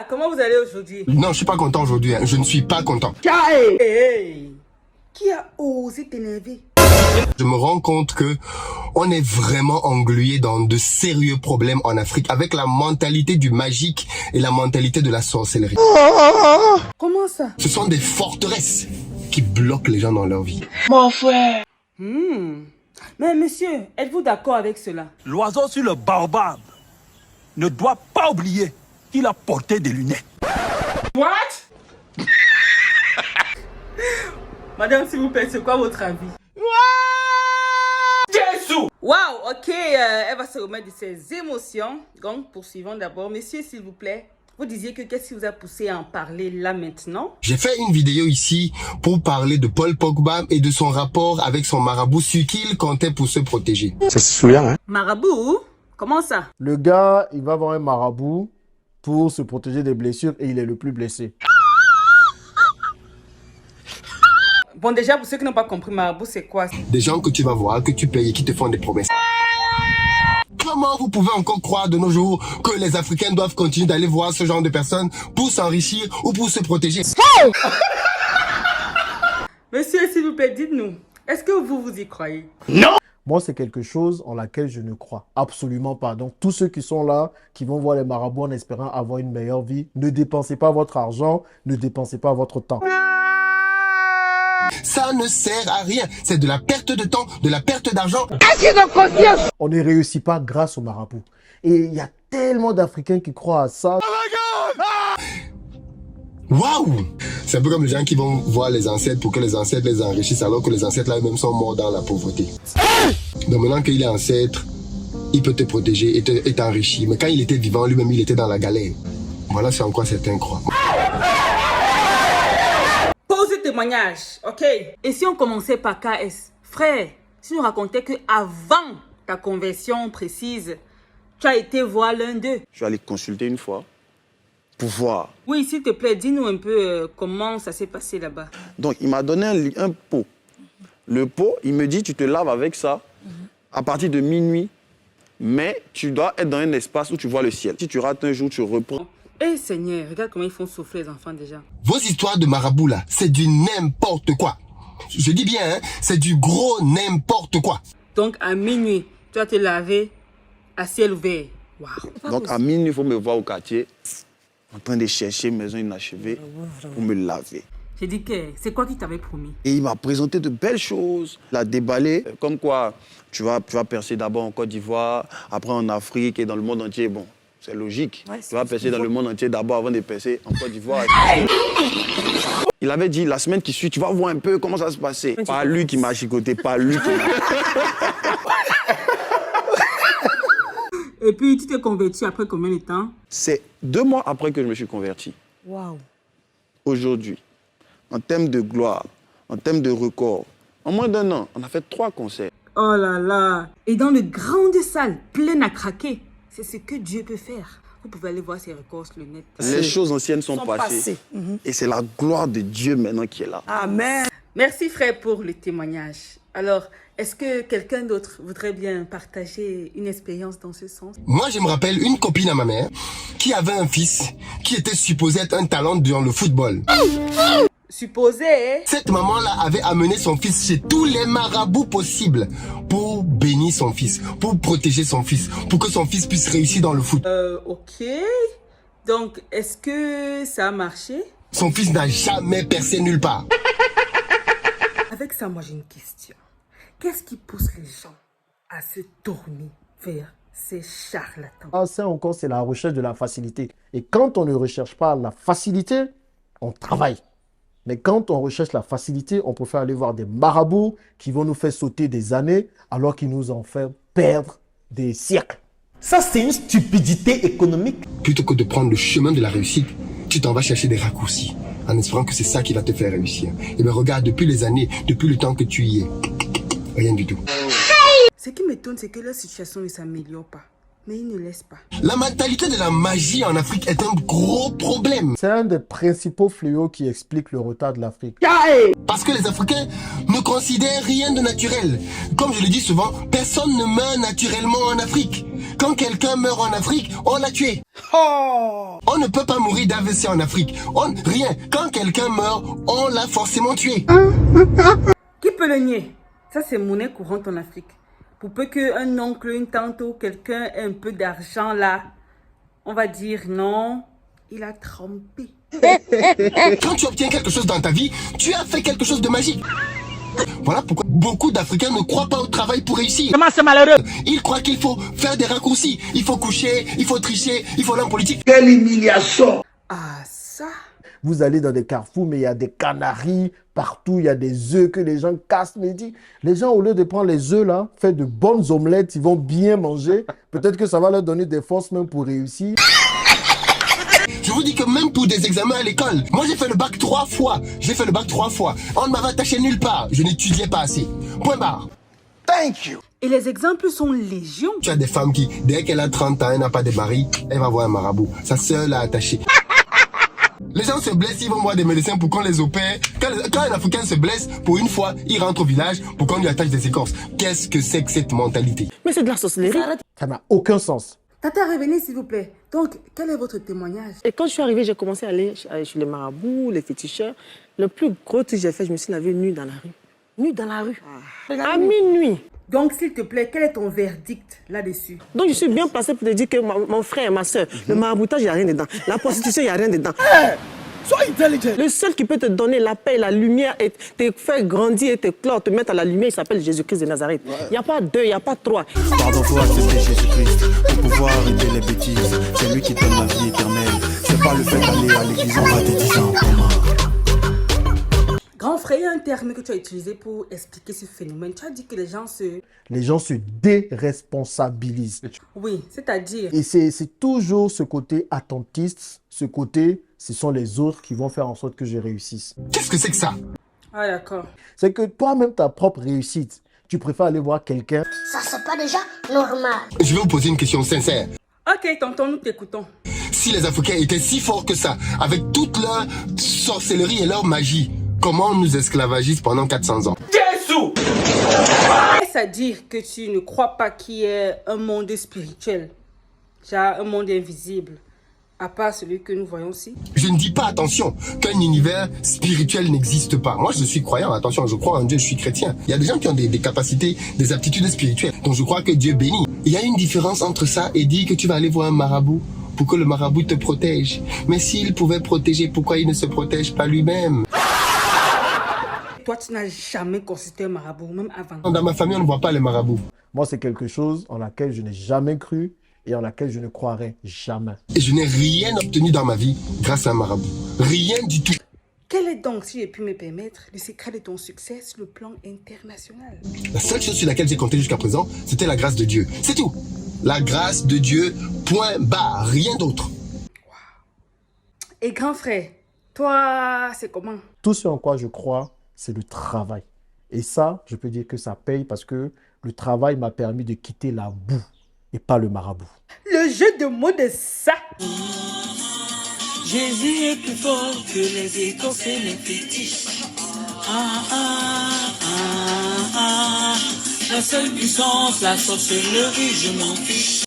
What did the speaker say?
Comment vous allez aujourd'hui? Non, je suis pas content aujourd'hui. Je ne suis pas content. Hey! Qui a osé t'énerver? Je me rends compte que on est vraiment englué dans de sérieux problèmes en Afrique avec la mentalité du magique et la mentalité de la sorcellerie. Comment ça? Ce sont des forteresses qui bloquent les gens dans leur vie. Mon frère. Mais monsieur, êtes-vous d'accord avec cela? L'oiseau sur le baobab ne doit pas oublier qu'il a porté des lunettes. What? Madame, s'il vous plaît, c'est quoi votre avis? Wow, ok, elle va se remettre de ses émotions. Donc, poursuivons d'abord. Monsieur, s'il vous plaît, vous disiez que qu'est-ce qui vous a poussé à en parler là maintenant? J'ai fait une vidéo ici pour parler de Paul Pogba et de son rapport avec son marabout sur qui il comptait pour se protéger. Ça se souvient, hein? Marabout? Comment ça? Le gars, il va voir un marabout pour se protéger des blessures et il est le plus blessé. Bon, déjà, pour ceux qui n'ont pas compris, marabout, c'est quoi? Des gens que tu vas voir, que tu payes et qui te font des promesses. Comment vous pouvez encore croire de nos jours que les Africains doivent continuer d'aller voir ce genre de personnes pour s'enrichir ou pour se protéger? Monsieur, s'il vous plaît, dites-nous, est-ce que vous y croyez? Moi, c'est quelque chose en laquelle je ne crois absolument pas. Donc, tous ceux qui sont là, qui vont voir les marabouts en espérant avoir une meilleure vie, ne dépensez pas votre argent, ne dépensez pas votre temps. Ça ne sert à rien. C'est de la perte de temps, de la perte d'argent. On ne réussit pas grâce aux marabouts. Et il y a tellement d'Africains qui croient à ça. Waouh! C'est un peu comme les gens qui vont voir les ancêtres pour que les ancêtres les enrichissent alors que les ancêtres là eux-mêmes sont morts dans la pauvreté. Donc maintenant qu'il est ancêtre, il peut te protéger et t'enrichir. Mais quand il était vivant, lui-même il était dans la galère. Voilà c'est en quoi certains croient. Pose le témoignage, ok? Et si on commençait par KS? Frère, si on racontait que avant ta conversion précise, tu as été voir l'un d'eux. Je suis allé consulter une fois pour voir. Oui, s'il te plaît, dis-nous un peu comment ça s'est passé là-bas. Donc, il m'a donné un pot. Le pot, il me dit, tu te laves avec ça à partir de minuit, mais tu dois être dans un espace où tu vois le ciel. Si tu rates un jour, tu reprends. Eh Seigneur, regarde comment ils font souffler les enfants déjà. Vos histoires de marabout là, c'est du n'importe quoi. Je dis bien, hein, c'est du gros n'importe quoi. Donc à minuit, tu vas te laver à ciel ouvert. Waouh. Donc, à minuit, il faut me voir au quartier, en train de chercher maison inachevée pour me laver. J'ai dit que c'est quoi qui t'avait promis? Et il m'a présenté de belles choses. Il a déballé, comme quoi tu vas percer d'abord en Côte d'Ivoire, après en Afrique et dans le monde entier. Bon, c'est logique. Ouais, tu vas percer dans le monde entier d'abord avant de percer en Côte d'Ivoire. Il avait dit, la semaine qui suit, tu vas voir un peu comment ça se passait. Pas lui qui m'a chicoté, pas lui qui m'a... Et puis tu t'es converti après combien de temps? C'est 2 mois après que je me suis converti. Waouh. Aujourd'hui, en termes de gloire, en termes de record, en moins d'1 an, on a fait 3 concerts. Oh là là. Et dans de grandes salles pleines à craquer, c'est ce que Dieu peut faire. Vous pouvez aller voir ses records sur le net. Les choses anciennes sont passées. Et c'est la gloire de Dieu maintenant qui est là. Amen. Merci frère pour le témoignage. Alors, est-ce que quelqu'un d'autre voudrait bien partager une expérience dans ce sens? Moi je me rappelle une copine à ma mère qui avait un fils qui était supposé être un talent dans le football. Supposé, hein? Cette maman-là avait amené son fils chez tous les marabouts possibles pour bénir son fils, pour protéger son fils, pour que son fils puisse réussir dans le foot. Ok. Donc, est-ce que ça a marché? Son fils n'a jamais percé nulle part. Avec ça, moi j'ai une question. Qu'est-ce qui pousse les gens à se tourner vers ces charlatans? Ah, ça encore, c'est la recherche de la facilité. Et quand on ne recherche pas la facilité, on travaille. Mais quand on recherche la facilité, on préfère aller voir des marabouts qui vont nous faire sauter des années alors qu'ils nous en font perdre des siècles. Ça, c'est une stupidité économique. Plutôt que de prendre le chemin de la réussite, tu t'en vas chercher des raccourcis en espérant que c'est ça qui va te faire réussir. Et bien regarde, depuis les années, depuis le temps que tu y es, rien du tout. Ce qui m'étonne, c'est que leur situation ne s'améliore pas. mais ils ne laissent pas. La mentalité de la magie en Afrique est un gros problème. C'est un des principaux fléaux qui explique le retard de l'Afrique. Parce que les Africains ne considèrent rien de naturel. Comme je le dis souvent, personne ne meurt naturellement en Afrique. Quand quelqu'un meurt en Afrique, on l'a tué. On ne peut pas mourir d'AVC en Afrique. Rien. Quand quelqu'un meurt, on l'a forcément tué. Qui peut le nier? Ça, c'est monnaie courante en Afrique. Pour peu qu'un oncle, une tante ou quelqu'un ait un peu d'argent là, on va dire non, il a trempé. Quand tu obtiens quelque chose dans ta vie, tu as fait quelque chose de magique. Voilà pourquoi beaucoup d'Africains ne croient pas au travail pour réussir. Comment c'est malheureux? Ils croient qu'il faut faire des raccourcis. Il faut coucher, il faut tricher, il faut aller en politique. Quelle humiliation! Ah, ça. Vous allez dans des carrefours, mais il y a des canaries partout, il y a des œufs que les gens cassent. Mais dit, les gens, au lieu de prendre les œufs là, faire de bonnes omelettes, ils vont bien manger. Peut-être que ça va leur donner des forces même pour réussir. Je vous dis que même pour des examens à l'école, moi j'ai fait le bac 3 fois. J'ai fait le bac 3 fois. On ne m'avait attaché nulle part. Je n'étudiais pas assez. Point barre. Thank you! Et les exemples sont légion. Tu as des femmes qui, dès qu'elle a 30 ans, elle n'a pas de mari, elle va voir un marabout. Sa sœur l'a attachée. Les gens se blessent, ils vont voir des médecins pour qu'on les opère. Quand un Africain se blesse, pour une fois, il rentre au village pour qu'on lui attache des écorces. Qu'est-ce que c'est que cette mentalité? Mais c'est de la sorcellerie. Ça n'a aucun sens. Tata, revenez s'il vous plaît. Donc, quel est votre témoignage? Et quand je suis arrivée, j'ai commencé à aller chez les marabouts, les féticheurs. Le plus gros truc que j'ai fait, je me suis lavée nue dans la rue. Nue dans la rue. À minuit. Donc, s'il te plaît, quel est ton verdict là-dessus? Donc, je suis bien placée pour te dire que mon frère et ma soeur, le maraboutage, il n'y a rien dedans. La prostitution, il n'y a rien dedans. Sois intelligent! Le seul qui peut te donner la paix, la lumière, et te faire grandir et te clore, te mettre à la lumière, il s'appelle Jésus-Christ de Nazareth. Il n'y a pas deux, il n'y a pas trois. Pardon, faut accepter Jésus-Christ pour pouvoir arrêter les bêtises. C'est lui qui donne la vie éternelle. C'est pas le fait d'aller à l'église en bas des 10 ans. Grand frère, il y a un terme que tu as utilisé pour expliquer ce phénomène. Tu as dit que les gens se... Les gens se déresponsabilisent. Oui, c'est-à-dire... Et c'est toujours ce côté attentiste, ce côté, ce sont les autres qui vont faire en sorte que je réussisse. Qu'est-ce que c'est que ça? Ah, d'accord. C'est que toi-même, ta propre réussite, tu préfères aller voir quelqu'un. Ça, c'est pas déjà normal. Je vais vous poser une question sincère. Ok, tonton, nous t'écoutons. Si les Africains étaient si forts que ça, avec toute leur sorcellerie et leur magie, comment on nous esclavagisent pendant 400 ans? Est-ce à dire que tu ne crois pas qu'il y ait un monde spirituel, genre un monde invisible, à part celui que nous voyons ici? Je ne dis pas, attention, qu'un univers spirituel n'existe pas. Moi, je suis croyant, attention, je crois en Dieu, je suis chrétien. Il y a des gens qui ont des capacités, des aptitudes spirituelles. Donc, je crois que Dieu bénit. Il y a une différence entre ça et dire que tu vas aller voir un marabout pour que le marabout te protège. Mais s'il pouvait protéger, pourquoi il ne se protège pas lui-même? Toi, tu n'as jamais consulté un marabout, même avant. Dans ma famille, on ne voit pas les marabouts. Moi, c'est quelque chose en laquelle je n'ai jamais cru et en laquelle je ne croirai jamais. Et je n'ai rien obtenu dans ma vie grâce à un marabout. Rien du tout. Quel est donc, si j'ai pu me permettre, le secret de ton succès sur le plan international? La seule chose sur laquelle j'ai compté jusqu'à présent, c'était la grâce de Dieu. C'est tout. La grâce de Dieu, point barre, rien d'autre. Et grand frère, toi, c'est comment? Tout ce en quoi je crois, c'est le travail. Et ça, je peux dire que ça paye parce que le travail m'a permis de quitter la boue et pas le marabout. Le jeu de mots de ça. Jésus est plus fort que les écorces et les fétiches. La seule puissance, la sorcellerie, je m'en fiche.